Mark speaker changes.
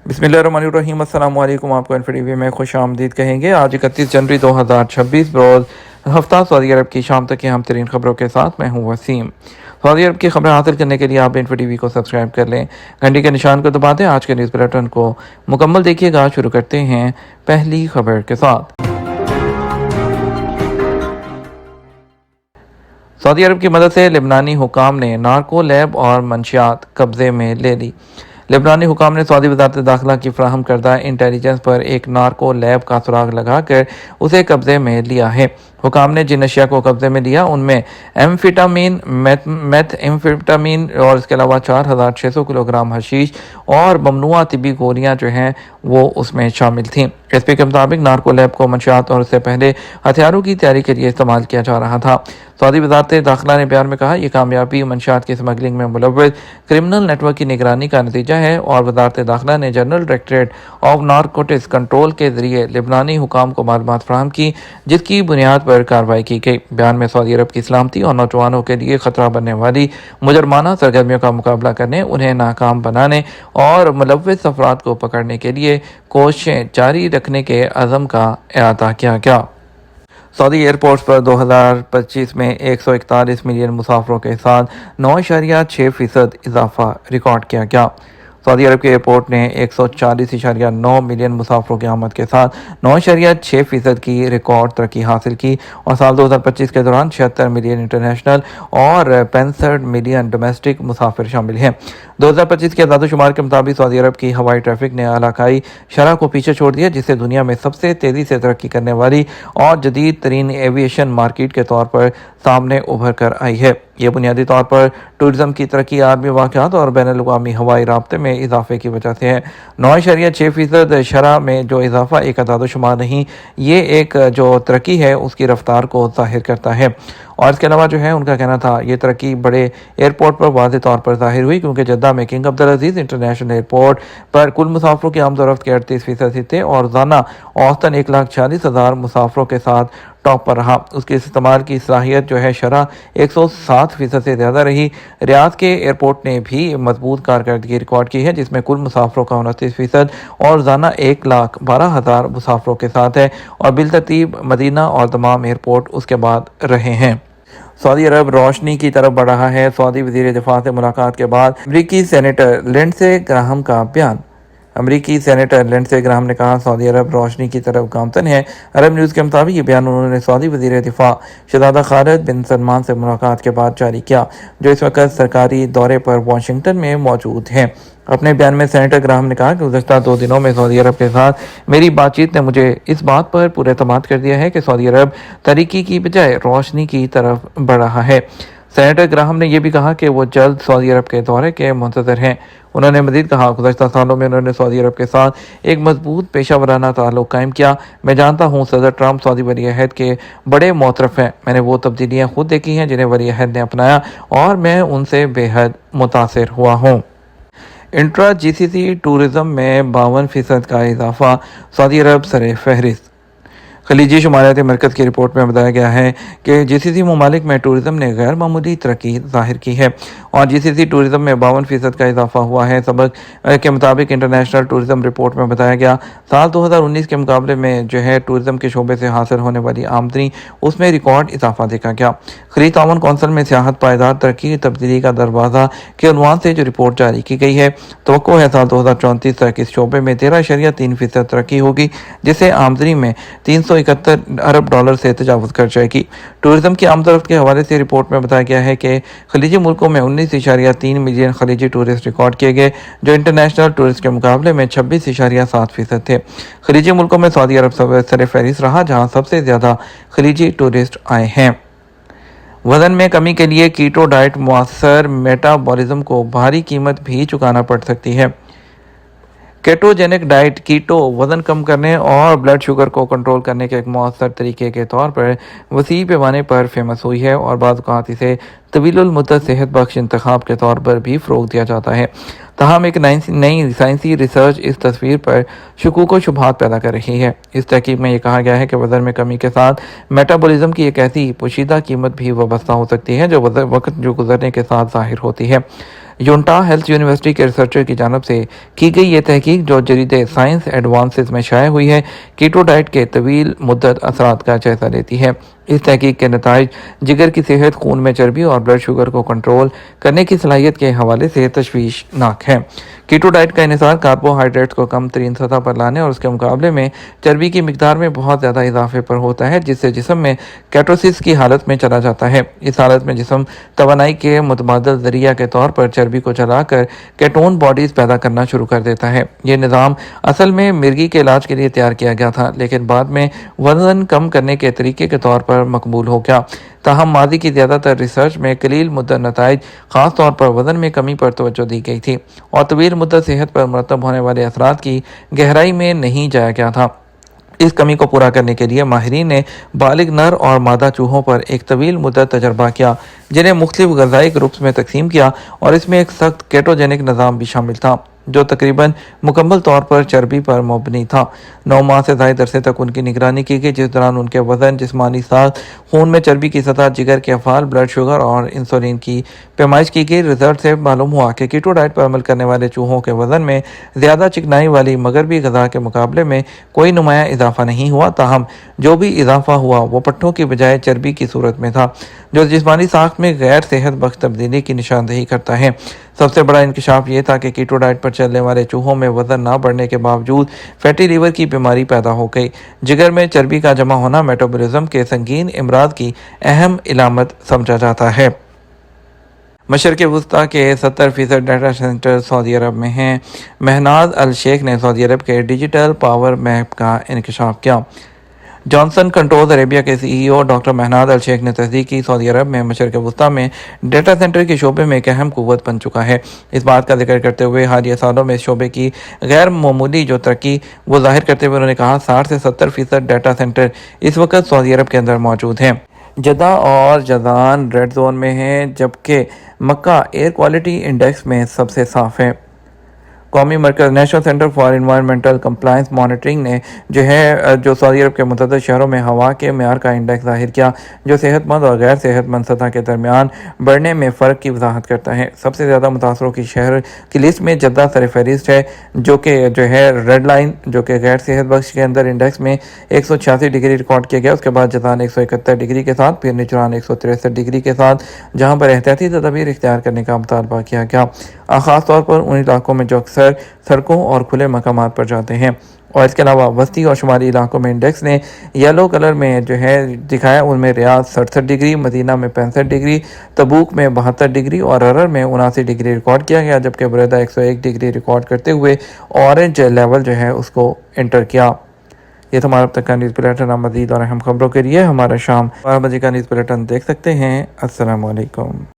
Speaker 1: बिस्मिल्लाहिर्रहमानिर्रहीम। अस्सलाम वालेकुम। आपको एनफीटीवी में खुश आमदीद कहेंगे। आज 31 जनवरी 2026 रोज़ हफ्ता सऊदी अरब की शाम तक की अहम तरीन खबरों के साथ मैं हूँ वसीम। सऊदी अरब की खबरें हासिल करने के लिए आप एनफीटीवी को सब्सक्राइब कर लें, घंटी के निशान को दबा दें। आज के न्यूज़ बुलेटिन को मुकम्मल देखिएगा। शुरू करते हैं पहली खबर के साथ। सऊदी अरब की मदद से लेबनानी हुकाम ने नार्को लैब और मंशियात कब्जे में ले ली। लेबनानी हुकाम ने सऊदी वज़ारत दाखिला की फ्राहम करदा इंटेलिजेंस पर एक नार्को लैब का सुराग लगाकर उसे कब्जे में लिया है। हुकाम ने जिन अशिया को कब्जे में लिया उनमें एम्फिटामिन, मेथ एम्फिटामिन और इसके अलावा 4600 किलोग्राम हशीश और ममनुआ तिबी गोलियां जो हैं वो उसमें शामिल थीं। एसपी के मुताबिक नार्को लैब को मंशियात और उससे पहले हथियारों की तैयारी के लिए इस्तेमाल किया जा रहा था। सऊदी वज़ारत दाखिला ने बयान में कहा, यह कामयाबी मंशियात की स्मगलिंग में मुलव्वस क्रिमिनल नेटवर्क की निगरानी का नतीजा है और वज़ारत दाखिला ने general directorate of narcotics control के जरिए लेबनानी हुकाम को मालूमात फराहम की, जिसकी बुनियाद पर कार्रवाई की गई। बयान में सऊदी अरब की सलामती और नौजवानों के लिए खतरा बनने वाली मुजरमाना सरगर्मियों का मुकाबला करने, उन्हें नाकाम बनाने और मुलव्वस अफराद को पकड़ने के लिए कोशिशें जारी रखने के अज़म का अहाता किया गया। सऊदी एयरपोर्ट्स पर 2025 में 141 मिलियन मुसाफरों के साथ 9.6% इजाफा रिकॉर्ड किया गया। सऊदी अरब के एयरपोर्ट ने 140.9 मिलियन मुसाफरों की आमद के साथ 9.6% की रिकॉर्ड तरक्की हासिल की और साल 2025 के दौरान 76 मिलियन इंटरनेशनल और 65 मिलियन डोमेस्टिक मुसाफिर शामिल हैं। 2025 के आदादोशुमार के मुताबिक सऊदी अरब की हवाई ट्रैफिक ने इलाकाई शरह को पीछे छोड़ दिया, जिससे दुनिया में सबसे तेज़ी से तरक्की करने वाली और जदीद तरीन एविएशन मार्केट के तौर पर सामने उभर कर आई है। यह बुनियादी तौर पर टूरिज्म की तरक्की, आलमी वाक़यात और बैनुल-अक़वामी हवाई राब्ते में इजाफे की वजह से है। 9.6% शरह में जो इजाफा एक आदादोशुमार नहीं, ये एक जो तरक्की है उसकी रफ्तार को ज़ाहिर करता है। और इसके अलावा जो है उनका कहना था ये तरक्की बड़े एयरपोर्ट पर वाज़ेह तौर पर ज़ाहिर हुई, क्योंकि जद्दा में किंग अब्दुल अज़ीज़ इंटरनेशनल एयरपोर्ट पर कुल मुसाफरों की आमद-ओ-रफ्त के 38% थे और रोज़ाना औसतन 1,40,000 मुसाफरों के साथ टॉप पर रहा। उसके इस्तेमाल की सलाहियत जो है शरह 107% से ज़्यादा रही। रियाद के एयरपोर्ट ने भी मजबूत कारकर्दगी रिकॉर्ड की है, जिसमें कुल मुसाफरों का 29% और रोज़ाना 1,12,000 मुसाफरों के साथ है और बिलतरतीब मदीना और दमाम एयरपोर्ट उसके बाद रहे हैं। सऊदी अरब रोशनी की तरफ बढ़ रहा है। सऊदी वज़ीर दिफा से मुलाकात के बाद अमरीकी सेनेटर लिंडसे ग्राहम का बयान। अमरीकी सेनेटर लिंडसे ग्राहम ने कहा, सऊदी अरब रोशनी की तरफ गामतन है। अरब न्यूज़ के मुताबिक ये बयान उन्होंने सऊदी वज़ीर दिफा शहज़ादा खालिद बिन सलमान से मुलाकात के बाद जारी किया, जो इस वक्त सरकारी दौरे पर वाशिंगटन में मौजूद हैं। अपने बयान में सेनेटर ग्राहम ने कहा कि गुज़श्ता 2 दिनों में सऊदी अरब के साथ मेरी बातचीत ने मुझे इस बात पर पूरे एतमाद कर दिया है कि सऊदी अरब तरक्की की बजाय रोशनी की तरफ बढ़ रहा है। सेनेटर ग्राहम ने यह भी कहा कि वो जल्द सऊदी अरब के दौरे के मुंतज़र हैं। उन्होंने मज़ीद कहा, गुज़श्ता सालों में उन्होंने सऊदी अरब के साथ एक मजबूत पेशा वराना ताल्लुक़ कायम किया। मैं जानता हूँ सदर ट्रंप सऊदी वली-ए-अहद के बड़े मोतरफ़ हैं। मैंने वो तब्दीलियाँ खुद देखी हैं जिन्हें वली-ए-अहद ने अपनाया और मैं उनसे बेहद मुतासिर हुआ हूँ। इंट्रा जीसीसी टूरिज़म में 52% का इजाफा, सऊदी अरब सरे फहरिस्त। खलीजी शुमारियाती मरकज़ की रिपोर्ट में बताया गया है कि जीसीसी ममालिक में टूरिज़म ने गैर मामूली तरक्की ज़ाहिर की है और जीसीसी टूरिज़म में 52% का इजाफा हुआ है। सबक के मुताबिक इंटरनेशनल टूरिज़म रिपोर्ट में बताया गया, साल 2019 के मुकाबले में जो है टूरिज़म के शोबे से हासिल होने वाली आमदनी उसमें रिकॉर्ड इजाफा देखा गया। खलीज ताउन कौंसिल में सियाहत पायदार तरक्की तब्दीली का दरवाज़ा के उन्वान से जो रिपोर्ट जारी की गई है, तवक्को है साल 2034 तक इस शोबे में 13.3% तरक्की होगी, जिससे आमदनी में 371 अरब डॉलर से तजावुज़ कर जाएगी। टूरिज़म की आमद-ओ-रफ्त के हवाले से रिपोर्ट में बताया गया है कि खलीजी मुल्कों में 19.3 मिलियन खलीजी टूरिस्ट रिकॉर्ड किए गए, जो इंटरनेशनल टूरिस्ट के मुकाबले में 26.7% थे। खलीजी मुल्कों में सऊदी अरब सर फहरिस्त रहा, जहाँ सबसे ज़्यादा खलीजी टूरिस्ट आए हैं। वज़न में कमी के लिए कीटो डाइट मुअस्सर मेटाबॉलिज्म को भारी कीमत भी चुकाना पड़ सकती है। केटोजेनिक डाइट कीटो वज़न कम करने और ब्लड शुगर को कंट्रोल करने के एक मौसर तरीके के तौर पर वसी पैमाने पर फेमस हुई है और बाद औक़ात इसे तवीलुल मुद्दत सेहत बख्श इंतखाब के तौर पर भी फ़रोग़ दिया जाता है। तहम एक नई साइंसी रिसर्च इस तस्वीर पर शकूक व शुबहात पैदा कर रही है। इस तहकीक में यह कहा गया है कि वज़न में कमी के साथ मेटाबॉलिज्म की एक ऐसी पोशीदा कीमत भी वाबस्ता हो सकती है जो वक्त जो गुजरने के साथ ज़ाहिर होती है। यूटा हेल्थ यूनिवर्सिटी के रिसर्चर की जानब से की गई ये तहकीक जो जरीदे साइंस एडवांसेस में शाया हुई है, कीटो डाइट के तवील मुद्दत असरात का जायजा लेती है। इस तहकीक के नताइज जिगर की सेहत, खून में चर्बी और ब्लड शुगर को कंट्रोल करने की सलाहियत के हवाले से तशवीशनाक है। कीटो डाइट का इन्हिसार कार्बोहाइड्रेट्स को कम तरीन सतह पर लाने और उसके मुकाबले में चर्बी की मिकदार में बहुत ज़्यादा इजाफे पर होता है, जिससे जिस्म में केटोसिस की हालत में चला जाता है। इस हालत में जिस्म तवानाई के मुतबादल जरिया के तौर पर चर्बी को जलाकर केटोन बॉडीज पैदा करना शुरू कर देता है। ये निज़ाम असल में मिर्गी के इलाज के लिए तैयार किया गया था, लेकिन बाद में वजन कम करने के तरीके के तौर पर मकबूल हो गया। ताहम मादी की ज़्यादातर रिसर्च में कलील मुद्दत नताइज ख़ास तौर पर वज़न में कमी पर तवज्जो दी गई थी और तवील मुद्दत सेहत पर मुरतब होने वाले असरात की गहराई में नहीं जाया गया था। इस कमी को पूरा करने के लिए माहिरीन ने बालिग नर और मादा चूहों पर एक तवील मुद्दत तजर्बा किया, जिन्हें मुख्तलिफ ग़ज़ाई ग्रुप्स में तकसीम किया और इसमें एक सख्त केटोजेनिक निज़ाम भी शामिल था जो तकरीबन मुकम्मल तौर पर चर्बी पर मबनी था। 9 माह से ज़ायद अरसे तक उनकी निगरानी की गई, जिस दौरान उनके वज़न, जिस्मानी साख, खून में चर्बी की सतह, जिगर के अफ़ाल, ब्लड शुगर और इंसुलिन की पैमाइश की गई। रिजल्ट से मालूम हुआ कि कीटो डाइट पर अमल करने वाले चूहों के वज़न में ज़्यादा चिकनाई वाली मगरबी ग़ज़ा के मुकाबले में कोई नुमाया इजाफा नहीं हुआ। ताहम जो भी इजाफा हुआ वो पट्टों की बजाय चर्बी की सूरत में था, जो जिस्मानी साख में गैर सेहत बख्श तब्दीली की निशानदेही करता है। सबसे बड़ा इंकशाफ ये था कि कीटो डाइट पर चलने वाले चूहों में वजन ना बढ़ने के बावजूद फैटी लीवर की बीमारी पैदा हो गई। जिगर में चर्बी का जमा होना मेटाबॉलिज्म के संगीन इमराज की अहम इलामत समझा जाता है। मशरक़ वस्ता के 70% डाटा सेंटर सऊदी अरब में हैं। महनाज अल शेख ने सऊदी अरब के डिजिटल पावर मैप का इंकशाफ किया। जॉनसन कंट्रोल्स अरेबिया के CEO डॉक्टर महनाज अल शेख ने तस्दीक की, सऊदी अरब में मशरक़ वस्ता में डेटा सेंटर के शोबे में एक अहम कुव्वत बन चुका है। इस बात का जिक्र करते हुए हालिया सालों में इस शोबे की गैर मामूली जो तरक्की वो जाहिर करते हुए उन्होंने कहा 60 से 70% डाटा सेंटर इस वक्त सऊदी अरब के अंदर मौजूद हैं। जद्दा और जदान रेड जोन में हैं, जबकि मक्का एयर क्वालिटी इंडेक्स में सबसे साफ है। कौमी मरकज़ national centre for environmental compliance monitoring ने जो सऊदी अरब के मुतअद्दिद शहरों में हवा के मेयार का इंडेक्स ज़ाहिर किया, जो सेहतमंद और गैर सेहतमंद सतह के दरमियान बढ़ने में फ़र्क की वजाहत करता है। सबसे ज़्यादा मुतासरों की शहर की लिस्ट में जद्दा सरफहरिस्त है, जो है रेड लाइन, जो कि गैर सेहत बख्श के अंदर इंडेक्स में 186 डिग्री रिकॉर्ड किया गया। उसके बाद जदान 171 डिग्री के साथ, फिर निचरान 163 डिग्री के साथ, जहाँ पर एहतियाती तदाबीर इख्तियार करने का मुतालबा किया गया, ख़ास तौर पर उन इलाकों में जो अक्सर सड़कों और खुले मकामात पर जाते हैं। और इसके अलावा वस्ती और शुमारी इलाकों में इंडेक्स ने येलो कलर में दिखाया, उनमें रियाद 67 डिग्री, मदीना में 65 डिग्री, तबूक में 72 डिग्री और अरर में 79 डिग्री रिकॉर्ड किया गया, जबकि बुरेदा 101 डिग्री रिकॉर्ड करते हुए ऑरेंज लेवल उसको एंटर किया। ये तो हमारा अब तक का न्यूज़ बुलेटिन। मज़ीद और अहम खबरों के लिए हमारा शाम 12 बजे का न्यूज़ बुलेटिन देख सकते हैं। अस्सलाम वालेकुम।